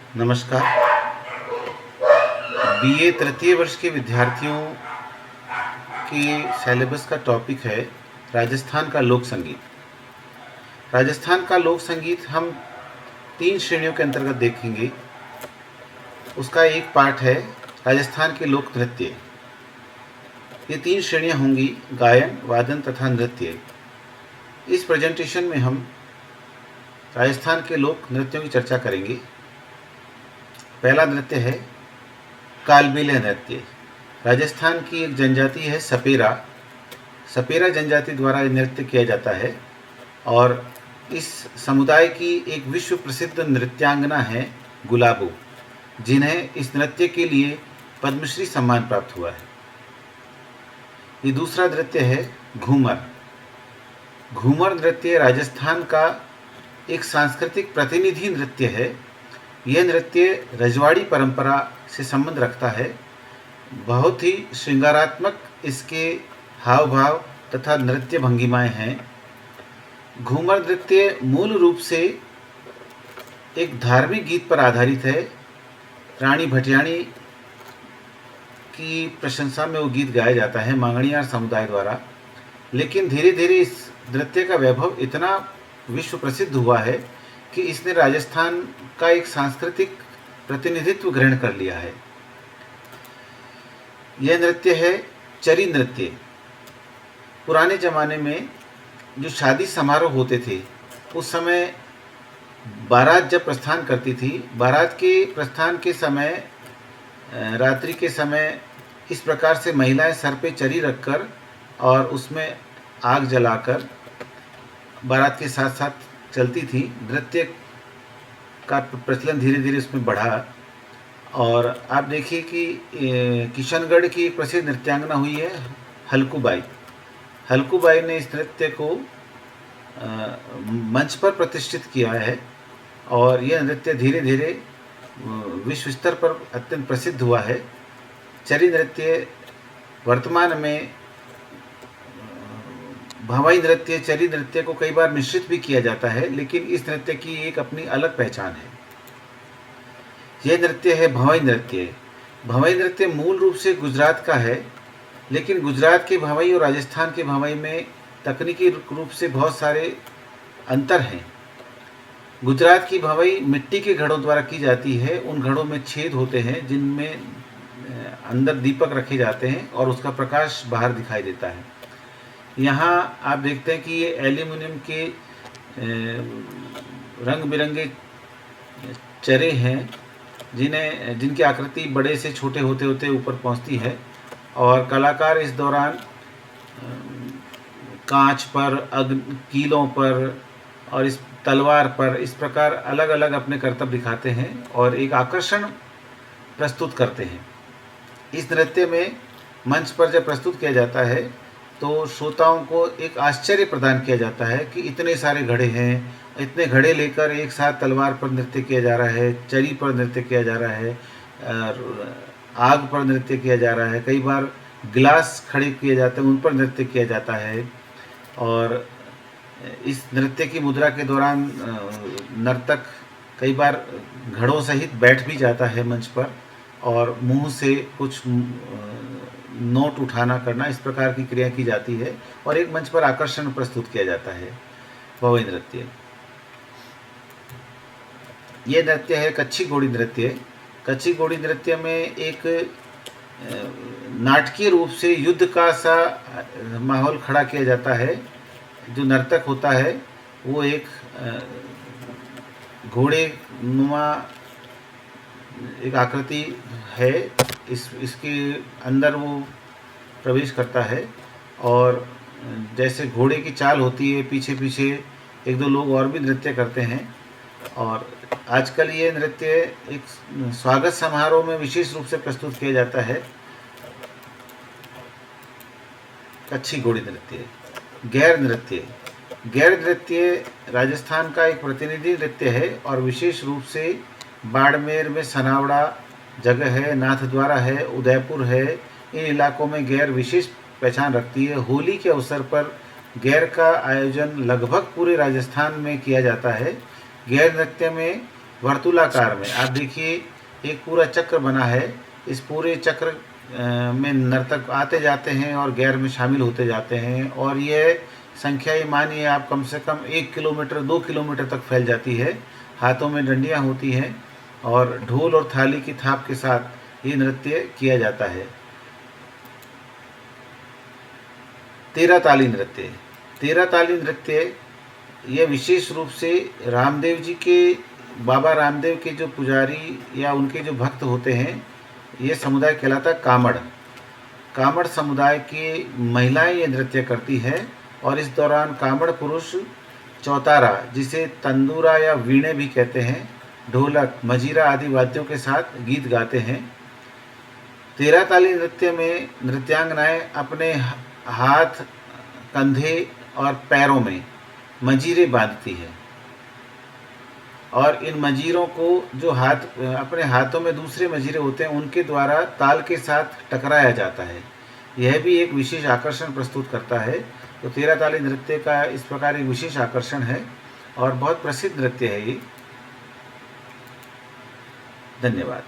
नमस्कार। बीए तृतीय वर्ष के विद्यार्थियों के सिलेबस का टॉपिक है राजस्थान का लोक संगीत। राजस्थान का लोक संगीत हम 3 श्रेणियों के अंतर्गत देखेंगे। उसका एक पार्ट है राजस्थान के लोक नृत्य। ये 3 श्रेणियाँ होंगी: गायन, वादन तथा नृत्य। इस प्रेजेंटेशन में हम राजस्थान के लोक नृत्यों की चर्चा करेंगे। पहला नृत्य है कालबेलिया नृत्य। राजस्थान की एक जनजाति है सपेरा। सपेरा जनजाति द्वारा ये नृत्य किया जाता है और इस समुदाय की एक विश्व प्रसिद्ध नृत्यांगना है गुलाबो, जिन्हें इस नृत्य के लिए पद्मश्री सम्मान प्राप्त हुआ है। ये दूसरा नृत्य है घूमर। घूमर नृत्य राजस्थान का एक सांस्कृतिक प्रतिनिधि नृत्य है। यह नृत्य रजवाड़ी परंपरा से संबंध रखता है। बहुत ही श्रृंगारात्मक इसके हाव भाव तथा नृत्य भंगिमाएं हैं। घूमर नृत्य मूल रूप से एक धार्मिक गीत पर आधारित है। रानी भटियाणी की प्रशंसा में वो गीत गाया जाता है मांगणियार समुदाय द्वारा। लेकिन धीरे धीरे इस नृत्य का वैभव इतना विश्व प्रसिद्ध हुआ है कि इसने राजस्थान का एक सांस्कृतिक प्रतिनिधित्व ग्रहण कर लिया है। यह नृत्य है चरी नृत्य। पुराने ज़माने में जो शादी समारोह होते थे, उस समय बारात जब प्रस्थान करती थी, बारात के प्रस्थान के समय रात्रि के समय इस प्रकार से महिलाएं सर पे चरी रखकर और उसमें आग जलाकर बारात के साथ साथ चलती थी। नृत्य का प्रचलन धीरे धीरे उसमें बढ़ा और आप देखिए कि किशनगढ़ की एक प्रसिद्ध नृत्यांगना हुई है हल्कूबाई। हल्कूबाई ने इस नृत्य को मंच पर प्रतिष्ठित किया है और यह नृत्य धीरे धीरे विश्व स्तर पर अत्यंत प्रसिद्ध हुआ है। चरी नृत्य वर्तमान में भवाई नृत्य, चरी नृत्य को कई बार मिश्रित भी किया जाता है, लेकिन इस नृत्य की एक अपनी अलग पहचान है। यह नृत्य है भवाई नृत्य। भवाई नृत्य मूल रूप से गुजरात का है, लेकिन गुजरात के भवाई और राजस्थान के भवाई में तकनीकी रूप से बहुत सारे अंतर हैं। गुजरात की भवाई मिट्टी के घड़ों द्वारा की जाती है। उन घड़ों में छेद होते हैं जिनमें अंदर दीपक रखे जाते हैं और उसका प्रकाश बाहर दिखाई देता है। यहाँ आप देखते हैं कि ये एल्यूमिनियम के रंग बिरंगे चरे हैं जिनकी आकृति बड़े से छोटे होते होते ऊपर पहुँचती है और कलाकार इस दौरान कांच पर, कीलों पर और इस तलवार पर इस प्रकार अलग अलग अपने करतब दिखाते हैं और एक आकर्षण प्रस्तुत करते हैं। इस नृत्य में मंच पर जब प्रस्तुत किया जाता है तो श्रोताओं को एक आश्चर्य प्रदान किया जाता है कि इतने सारे घड़े हैं, इतने घड़े लेकर एक साथ तलवार पर नृत्य किया जा रहा है, चरी पर नृत्य किया जा रहा है, आग पर नृत्य किया जा रहा है, कई बार गिलास खड़े किए जाते हैं उन पर नृत्य किया जाता है। और इस नृत्य की मुद्रा के दौरान नर्तक कई बार घड़ों सहित बैठ भी जाता है मंच पर और मुंह से कुछ नोट उठाना करना, इस प्रकार की क्रिया की जाती है और एक मंच पर आकर्षण प्रस्तुत किया जाता है भवाई नृत्य। ये नृत्य है कच्छी घोड़ी नृत्य। कच्छी घोड़ी नृत्य में एक नाटकीय रूप से युद्ध का सा माहौल खड़ा किया जाता है। जो नर्तक होता है वो एक घोड़े नुमा एक आकृति है, इसके अंदर वो प्रवेश करता है और जैसे घोड़े की चाल होती है, पीछे पीछे एक दो लोग और भी नृत्य करते हैं। और आजकल ये नृत्य एक स्वागत समारोह में विशेष रूप से प्रस्तुत किया जाता है। कच्छी घोड़ी नृत्य। गैर नृत्य। गैर नृत्य राजस्थान का एक प्रतिनिधि नृत्य है और विशेष रूप से बाड़मेर में सनावड़ा जगह है, नाथद्वारा है, उदयपुर है, इन इलाकों में गैर विशेष पहचान रखती है। होली के अवसर पर गैर का आयोजन लगभग पूरे राजस्थान में किया जाता है। गैर नृत्य में वर्तुलाकार में। आप देखिए एक पूरा चक्र बना है, इस पूरे चक्र में नर्तक आते जाते हैं और गैर में शामिल होते जाते हैं, और यह संख्या ये मानिए आप कम से कम 1 किलोमीटर 2 किलोमीटर तक फैल जाती है। हाथों में डंडियाँ होती हैं और ढोल और थाली की थाप के साथ ये नृत्य किया जाता है। तेरह ताली नृत्य। तेरह ताली नृत्य यह विशेष रूप से रामदेव जी के, बाबा रामदेव के जो पुजारी या उनके जो भक्त होते हैं, ये समुदाय कहलाता है कामड़। कामड़ समुदाय की महिलाएं ये नृत्य करती है, और इस दौरान कामड़ पुरुष चौतारा, जिसे तंदूरा या वीणे भी कहते हैं, ढोलक, मजीरा आदि वाद्यों के साथ गीत गाते हैं। तेरह ताली नृत्य में नृत्यांगनाएं अपने हाथ, कंधे और पैरों में मंजीरे बांधती है, और इन मंजीरों को जो अपने हाथों में दूसरे मंजीरे होते हैं उनके द्वारा ताल के साथ टकराया जाता है। यह भी एक विशेष आकर्षण प्रस्तुत करता है। तो तेरह ताली नृत्य का इस प्रकार एक विशेष आकर्षण है और बहुत प्रसिद्ध नृत्य है ये। धन्यवाद।